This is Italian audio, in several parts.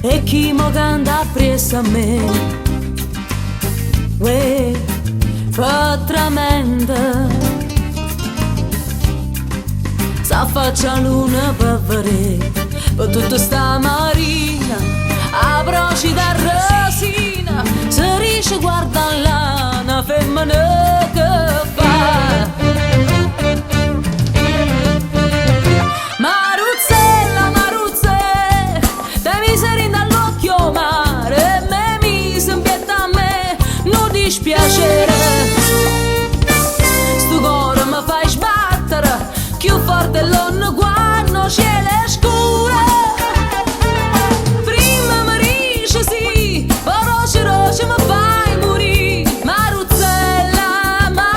E chi mo canta appresso a me, uè, fa tremenda, s'affaccia luna per vedere, per tutta sta marina, a broci da rosina, se riesce guarda là, una femmina che fa. Maruzzella, Maruzzella, te mi sei dall'occhio mare, e me mi sempietta a me, non dispiacere. Sto cuore mi fai sbattere, più forte l'onno quando cielo è scuro. Prima mi dice sì, poi roce mi fai morire. Maruzzella, Maruzzella.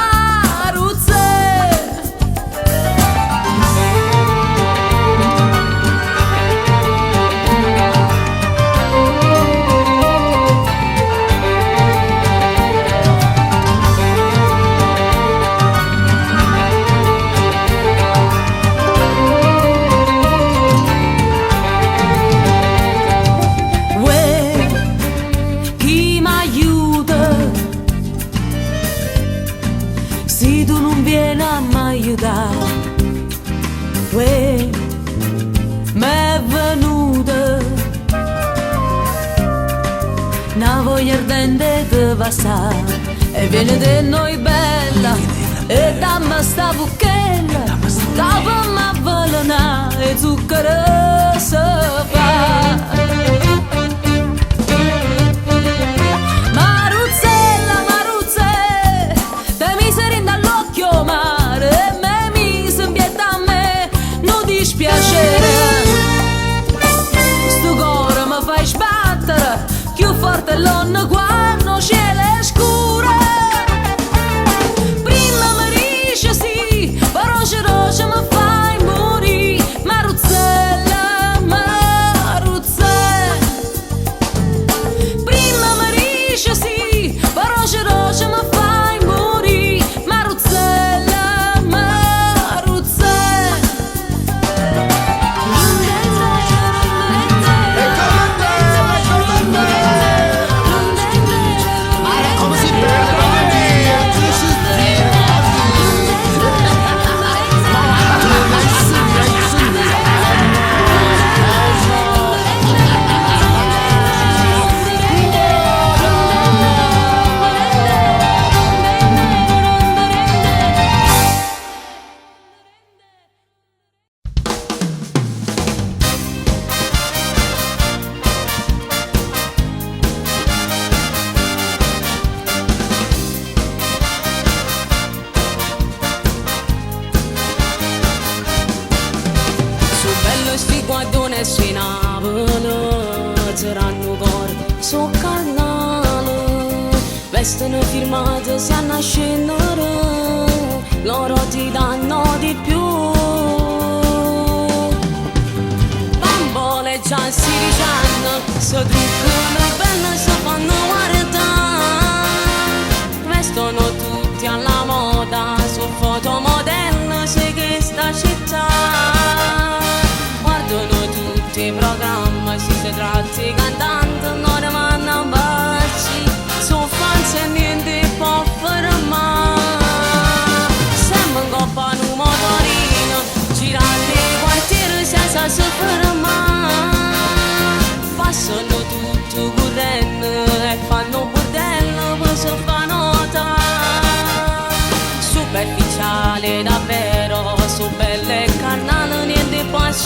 Se tu non vieni a mi aiutare, uè, m'è venuta una voglia ardente di passare, e viene di noi bella, e dammi sta bucchella, dopo m'avvelena e zucchero si fa. Maruzzella, Maruzzella, te mi sei dall'occhio mare, e me mi sempietta a me, non dispiacere. Sto cuore mi fai sbattere, più forte l'onno quando cielo è scuro. Prima mi dice sì, poi roce mi fai morire. Maruzzella, Maruzzella. Prima mi dice sì, poi roce mi fai morire. Maruzzella, Maruzzella. Come si parla? Sfiguatone sui navolo, saranno corda su canale, vestono firmate se a scendere, loro ti danno di più. Bambole già si dicenno, se truccano belle si fanno guardare, vestono tutti alla moda su foto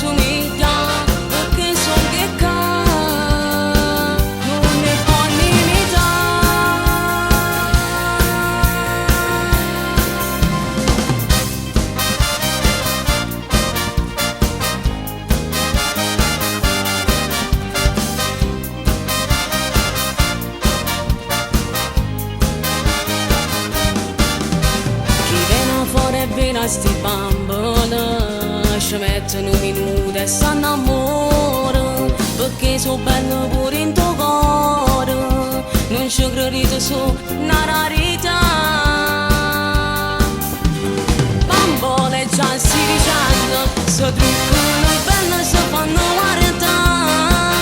somiglia, perché so che non ne può a sti bambini ci mettono minuti e s'annamorano perché so bello pure in tuo cuore non ci credete su una rarità bambole già 16 anni si truccano belle si fanno guardare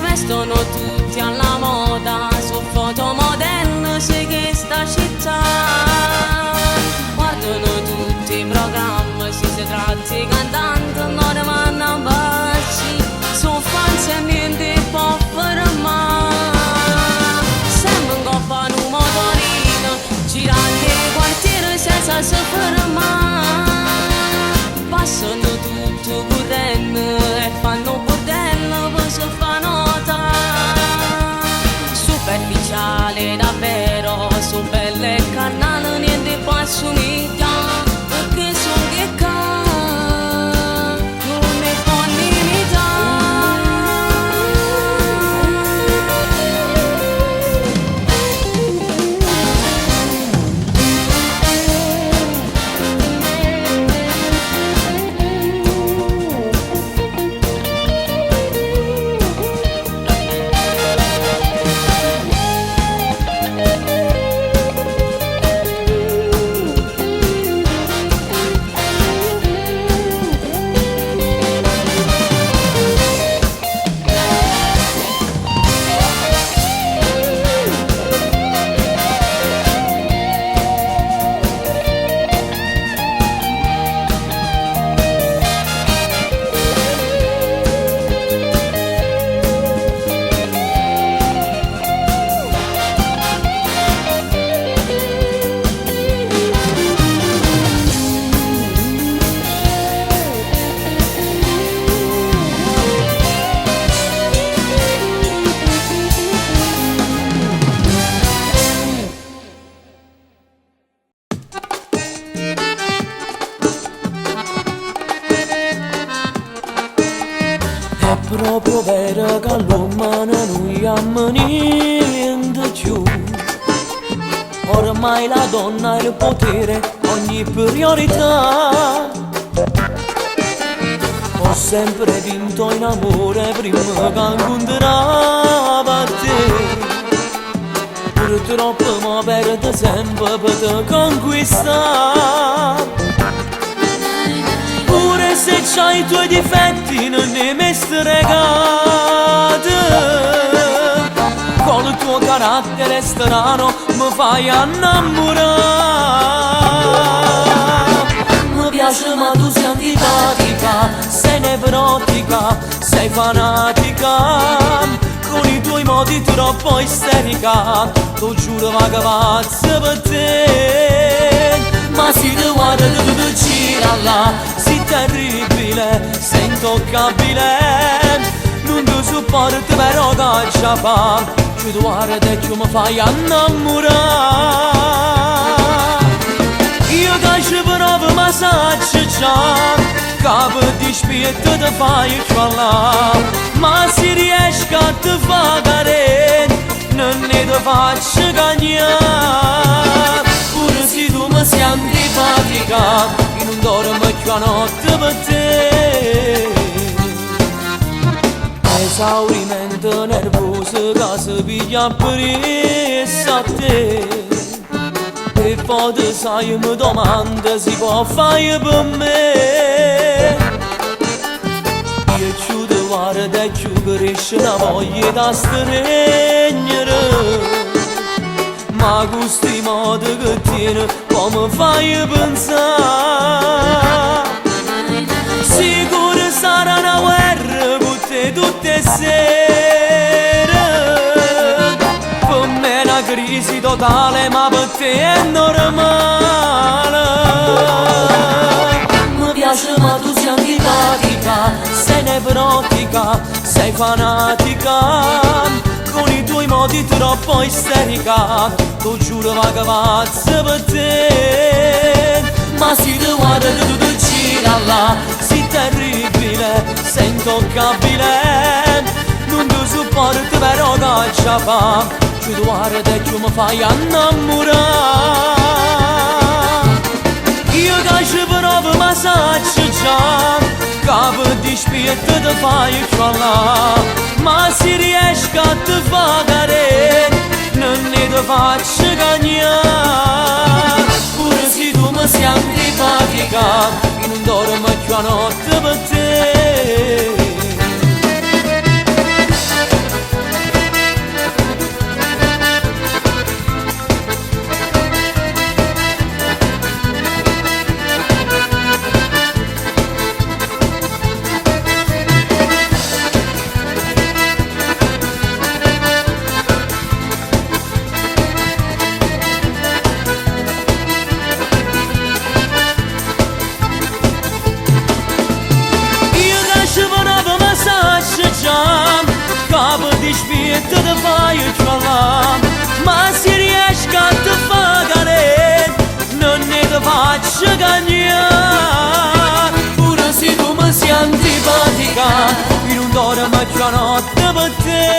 vestono tutti alla moda su fotomodelle se che sta città tutti i programmi, si tratti cantando, non vanno baci, sono fans e niente può fermare. Sembra un coppano motorino, girando i quartieri senza si fermare. Passano tutto correndo e fanno bordello, poi si fa notare. Superficiale davvero, su belle canali, niente può assomiglia. Proprio vero che all'umano non abbiamo niente più. Ormai la donna ha il potere, ogni priorità. Ho sempre vinto in amore prima che incontrava te. Purtroppo mi perdo sempre per te conquistare. Pure se c'hai i tuoi difetti non ne mi stregate. Con il tuo carattere strano mi fai innamorare. Mi piace ma tu sei antipatica, sei nevrotica, sei fanatica. Con i tuoi modi troppo isterica, tu giuro ma che pazzo per te. Ma si ti guarda tu ti gira là, sei terribile, sei intoccabile. Non ti sopporto però che già fa, ci guarda e tu mi fai innamorare. Io che ci provo massaggio già, capo di spietto ti fai ciallà. Ma se riesci a te fare, non ne ti faccio cagnare. Pure se tu mi sei antipatica, io non dormo più a notte per te. Esaurimento nervoso che si piglia presso a te. E poi ti sai mi domanda si può fare per me. Io ci ti guardo e ci cresce una voglia da stregnere. Ma questi modi che tieni come fai pensare. Sicuro sarà una guerra con te tutte le sere. Per me è una crisi totale ma per te è normale. Mi piace ma tu sei antipatica, simpatica, sei fanatica. Con i tuoi modi troppo isterica, tu giuro va che pazzo per te. Ma si ti guarda tu ti gira là, sei terribile, sei intoccabile. Non ti supporto però che ci fa, ci guarda e tu mi fai innamorare. Io che ci provo ma saccio già, capo di spirito ti fai crollare. Ma se riesco a te fare, non ne ti faccio cagnare. Pure se tu mi sei antipatica, io non dormo più a notte per te. Capo di spirito ti fai crollare. Ma se riesco a te fare, non ne ti faccio cagnare. Pure se tu mi sei antipatica, io non dormo più a notte per te.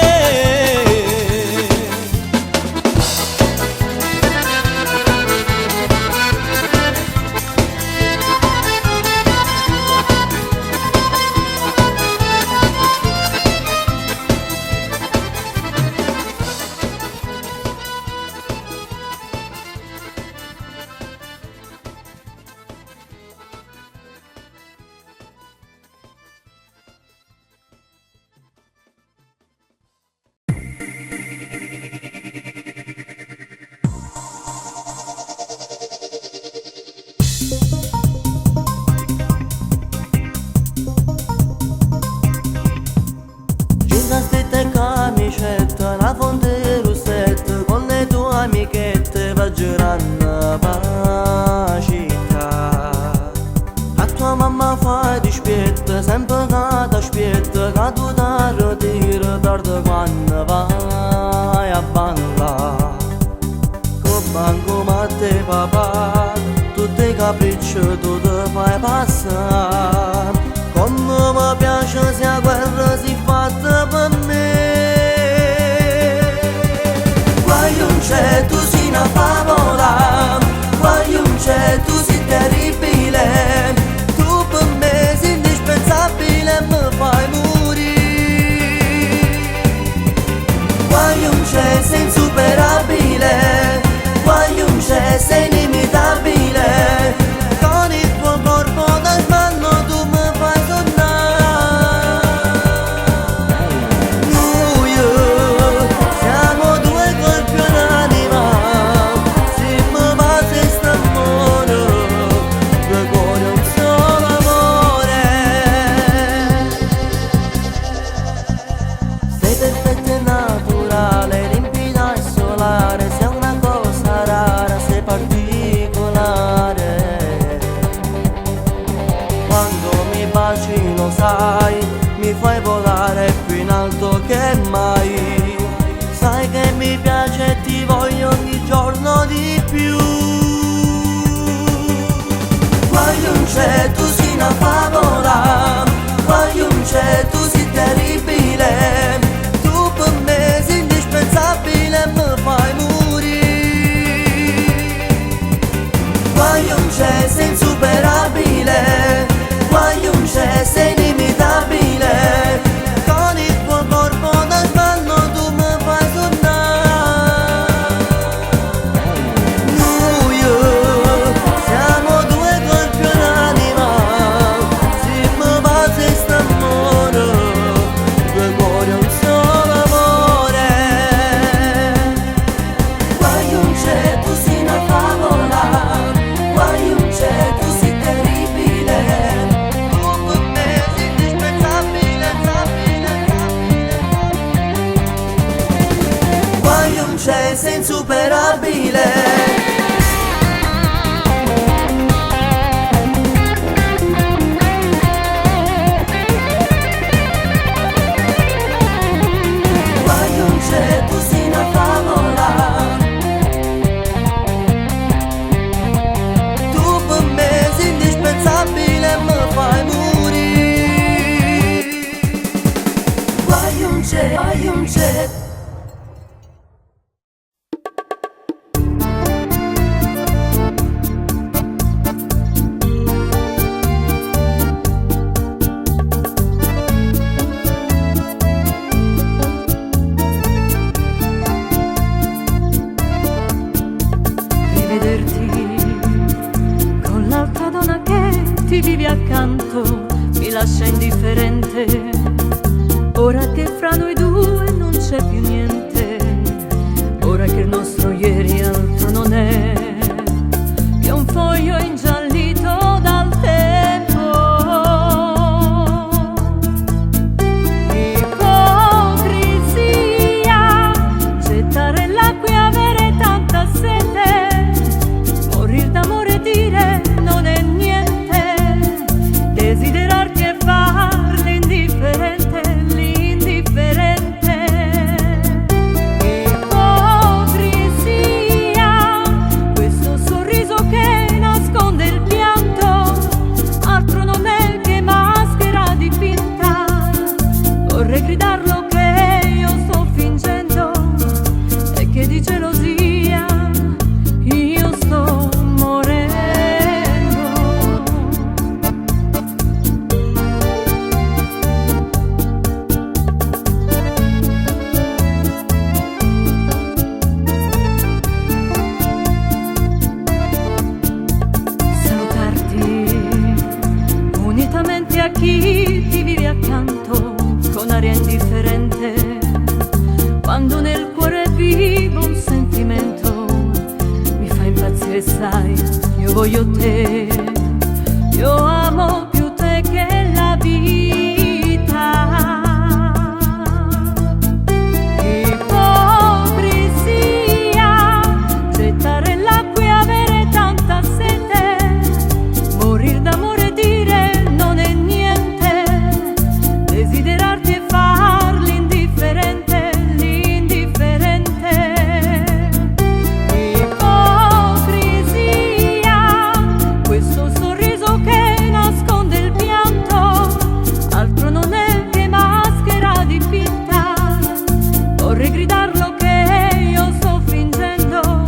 La fonte rossetta con le tue amichette va girando per città. A tua mamma fai dispietta, sempre che ti aspetta, che tu ti ritiri tardi quando vai a ballare. Con banco ma te papà, tutti i capricci tu ti fai passare. Come mi piace se la guerra si fatta per me. C'è, tu sei una favola, c'è, tu sei terribile. Tu per me sei indispensabile e mi fai morire. C'è, sei insuperabile, c'è, sei inimitabile. Con il tuo corpo da smanno tu mi fai tornare. Siamo due colpi un'anima, se mi basta st'amore, due cuori un solo amore. Sei perfetta e naturale, limpida e solare, sei una cosa rara, sei particolare. Quando mi baci lo sai, mi fai volare più in alto che mai. Sai che mi piace e ti voglio ogni giorno di più. C'è, tu sei una favola, c'è, tu sei terribile. Tu per me sei indispensabile e mi fai morire. C'è, sei insuperabile, c'è, sei inimitabile. Con il tuo corpo da sballo tu mi fai tornare. Siamo due colpi un'anima, se mi basta st'amore, due cuori un solo amore. C'è, tu sei una favola, c'è, tu accanto mi lascia indifferente. Ora che fra noi due non c'è più niente, ora che il nostro ieri altro non è che un foglio ingiallito dal tempo. Ipocrisia, gettare l'acqua e avere tanta sete, morir d'amore e dire non è niente, desiderarti e far l'indifferente, l'indifferente. Ipocrisia, questo sorriso che nasconde il pianto, altro non è che maschera dipinta. Vorrei gridarlo che io sto fingendo e che di gelosia io sto morendo. Salutarti unitamente a chi ti vive accanto con aria indifferente, quando nel cuore vivo un sentimento mi fa impazzire, sai, io voglio te, io amo più te che la vita. Ipocrisia, gettare l'acqua e avere tanta sete, morir d'amore e dire non è niente, desiderarti e far l'indifferente, l'indifferente. Ipocrisia, questo sorriso che nasconde il pianto, altro non è che maschera dipinta. Vorrei gridarlo che io sto fingendo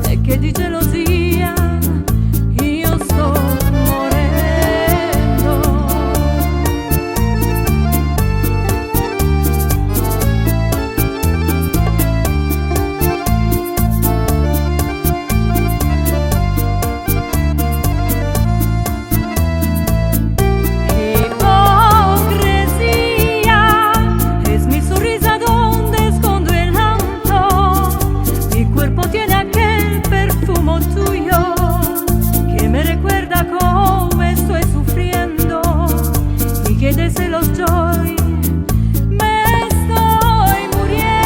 e che di gelosia io sto morendo. Hipocresía, es mi sonrisa donde escondo el llanto. Mi cuerpo tiene aquel perfumo tuyo que me recuerda cómo estoy sufriendo y que de celos yo me estoy muriendo.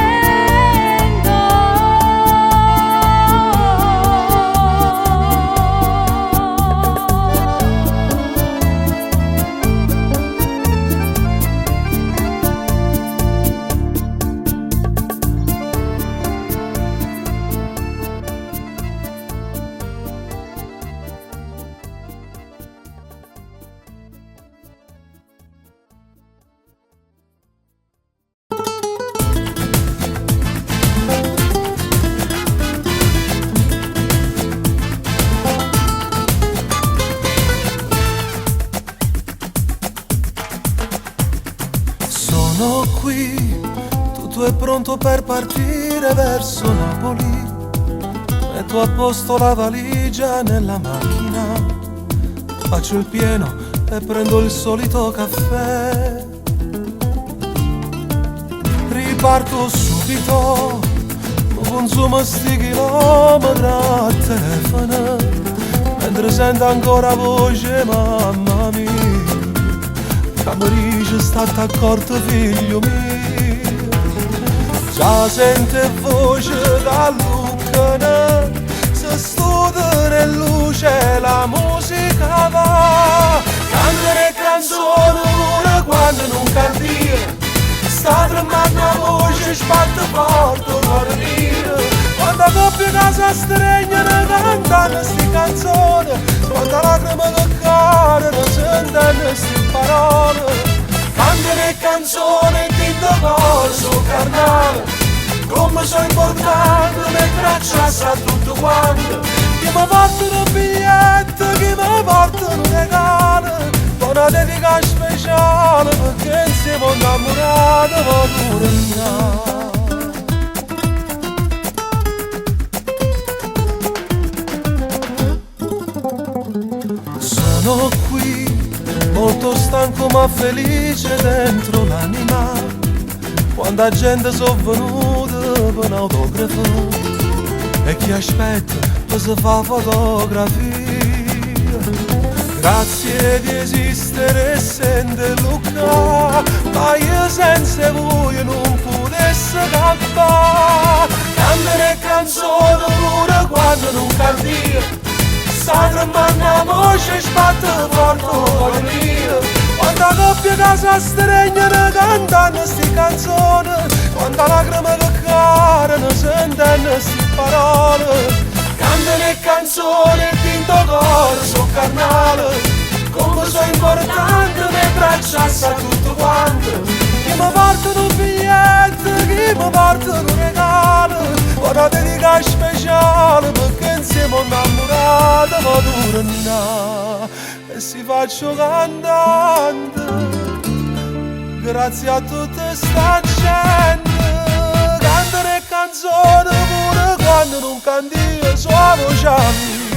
Sono qui, tutto è pronto per partire verso Napoli. Metto a posto la valigia nella macchina, faccio il pieno e prendo il solito caffè. Riparto subito, non consumo sti chilometri a telefono, mentre sento ancora voce mamma mia. Camerice state accorto figlio mio, già sente voce da Lucana, se studia nel luce la musica va, cantare canzoni pure quando non canti, sta tremando la voce sbatte forte non venire, quando coppia casa stregnano cantano sti canzoni, quando lacrime che cadono sentono sti parole, cantare canzoni di corso carnale, come sono importante mentre acciassa tutto quanto, che mi portano un biglietto, che mi portano un regalo, una dedica speciale perché insieme innamorati voglio andare. Sono qui, so stanco ma felice dentro l'anima, quando la gente sono venuta per un autografo e chi aspetta per si fa fotografia. Grazie di esistere e sentirlo qua, ma io senza voi non potessi cantare. Cantare canzoni pure quando non canti, sacra manna voce sbatte forte cuore mio. Quando la coppia casa stregnano cantano sti canzoni, quando lacrime che carano sentono sti parole. Cantano canzoni e tinto cuore su carnale, come sono importante le braccia sa tutto quanto. Chi mi portano un biglietto, chi mi portano un regalo, una dedica speciale perché insieme innamorata va durare e si faccio cantante. Grazie a tutta sta gente, cantare canzoni pure quando non canti io sono voce mia.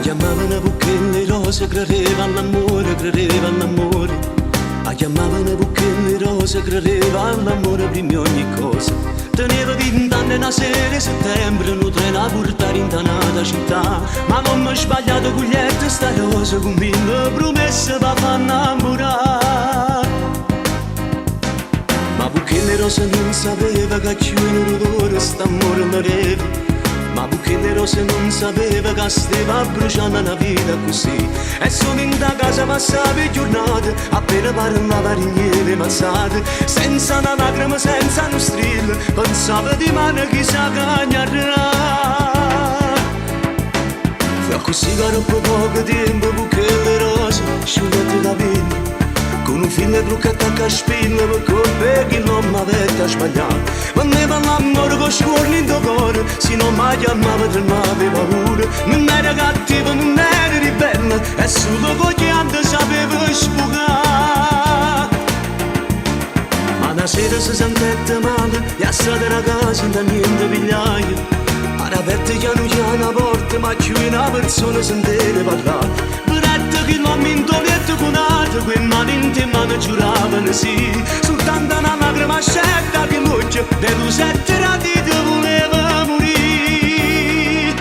Chiamavano perché le rose credeva all'amore, credeva all'amore. La chiamavano perché le rose credeva all'amore prima di ogni cosa. Teneva 20 anni una sera di settembre, un treno a portare in tanata città. Ma non mi ho sbagliato Guglielmo, sta rosa con mille promesse per far innamorare. Ma perché le rose non sapeva che c'era un odore, st'amore moreva. Ma perché le rose non sapeva che stava bruciando una vita così. E sono in da casa passava giornate, appena parlava rigneve mazzate, senza una lacrima, senza uno strillo, pensava di mano chissà che agnarrà. Fra così caro poco tempo perché le rose sciolette da pelle, con un filo blu che attacca a spilla per colpe che non mi aveva sbagliato. Ma ne parlammo con scuorni in tuo cuore, se non mi chiamava te non aveva paura. Non era cattivo, non era ribelle, e solo con gli altri sapeva sfugare. Ma una sera si sentette male, e a stare a casa da niente pigliaia. Era aperta piano piano la porta, ma più una persona senteva parlare. Che l'uomo in toiletto con altro, quei mani in mano giuravano sì. Soltanto una lacrima scelta che l'occhio dello sette radito voleva morire.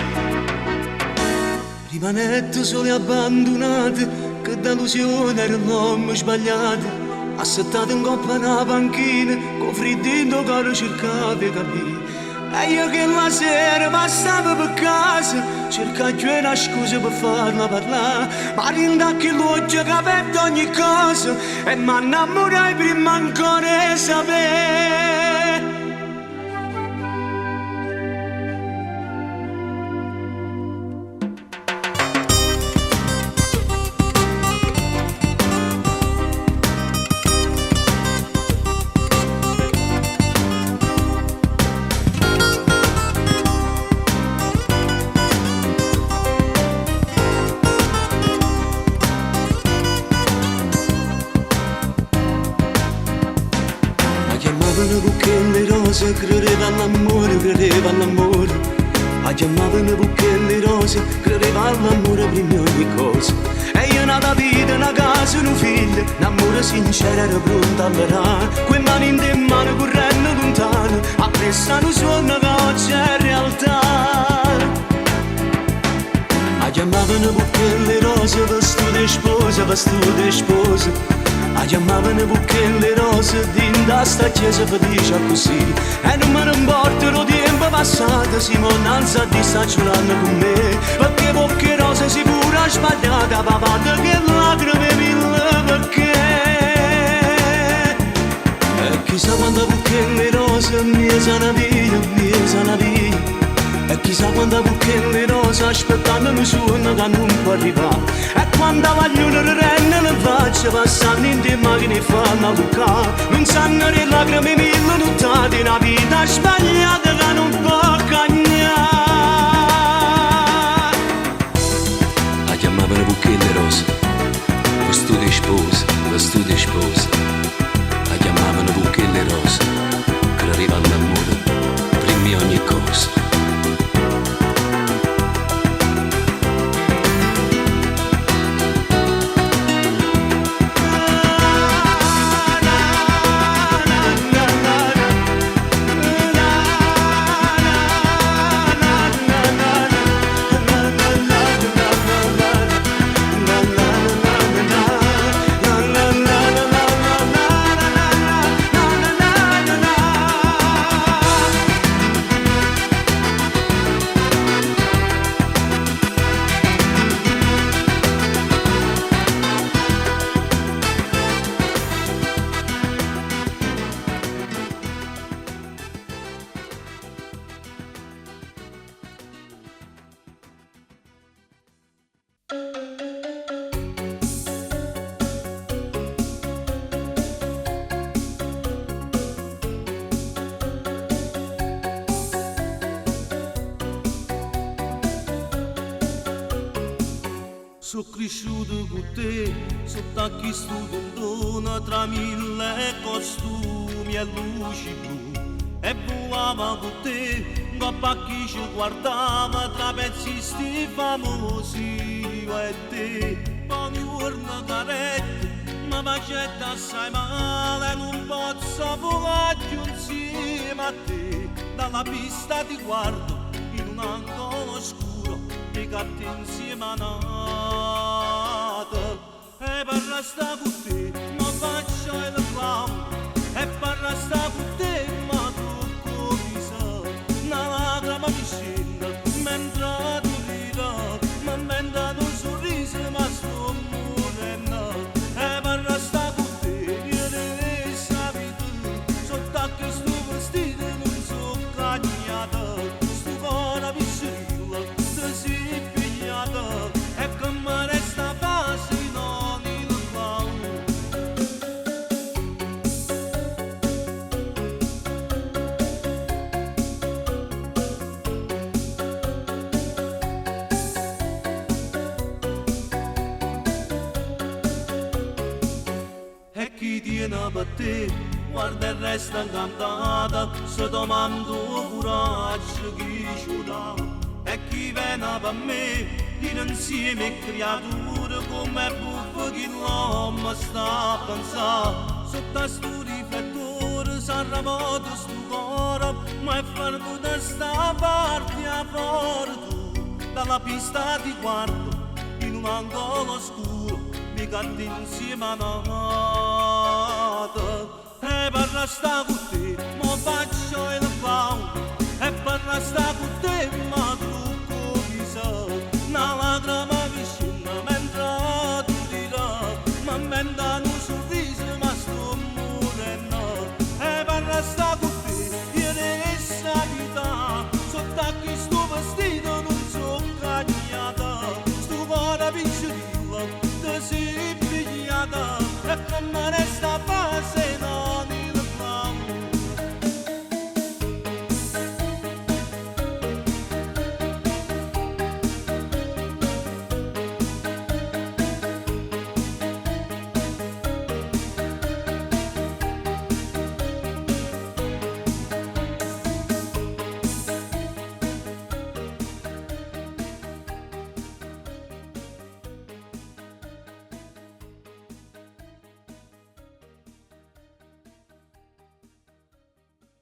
Rimanette soli abbandonati, che delusione era l'uomo sbagliato. Assettato in coppa una panchina, con friddito caro cercava di capire. E io che la sera passavo per casa, cercavo una scusa per farla parlare. Ma rinda che l'occhio che aperto ogni cosa, e mi innamorai prima ancora di sapere. Perché le rose credeva all'amore, credeva all'amore. La chiamavano perché le rose credeva all'amore prima di ogni cosa. E io nata vita, una casa, un figlio, un amore sincero era pronto a allorare. Quei mani in te mano correndo lontano, a prestare un suono che oggi è realtà. La chiamavano perché le rose vestute sposa, vestute sposa. a chiamavano perché le rose dinda sta chiesa felice così e non me ne importa lo tempo passato Simonanza di sta giurando con me perché poche rose si pure sbagliata papà che lacrime mille perché e chissà quando perché le rose mie sono via e chissà quando perché le rose aspettando suono che non può arrivare e quando vogliono renne le facce passando in te macchine fanno toccare non sanno le lacrime mille nottate una vita sbagliata che non può cagnare la chiamavano perché le rose vestito di sposa la chiamavano perché le rose che arriva all'amore prima di ogni cosa. Sono cresciuto con te, sotto a chi studiano tra mille costumi e luci blu. E volava con te, coppa a chi ci guardava tra pezzisti famosi. E te, ogni giorno carette, ma facetta assai male, non posso volare insieme a te. Dalla pista ti guardo in un angolo scuro, piegati insieme a nato. E parla sta con te, ma faccio il clown. E parla sta con te, ma tocco mi sa. Una lacrima mi scende, mentre tu ridi, ma mentre tu sorrisi, ma sto morendo. E parla sta con te, io ne sapevo, sotto a che sto vestito non so cagnata. Sto cuore vicino, ti si pigliata, e come resta facile non il clown. E chi tiene per te, guarda e resta incantata, se domando coraggio chi ci dà. E chi viene per me, tiene insieme creature come buffo che l'uomo sta a pensare. Sotto a sto riflettore sarà moto sto cuore, ma è fermo da sta parte a fuori tu. Dalla pista ti guardo in un angolo scuro, mi canti insieme a nato. E parla sta con te, ma faccio il clown. E parla sta con te, ma trucco mi sa. Una lacrima vicina mentre tu dirà, ma mentre non sorriso, ma sto morendo. E parla sta con te, io ne vita, sotto a chi sto vestito non so cagnata. Sto cuore piccolino, ti si pigliata, e come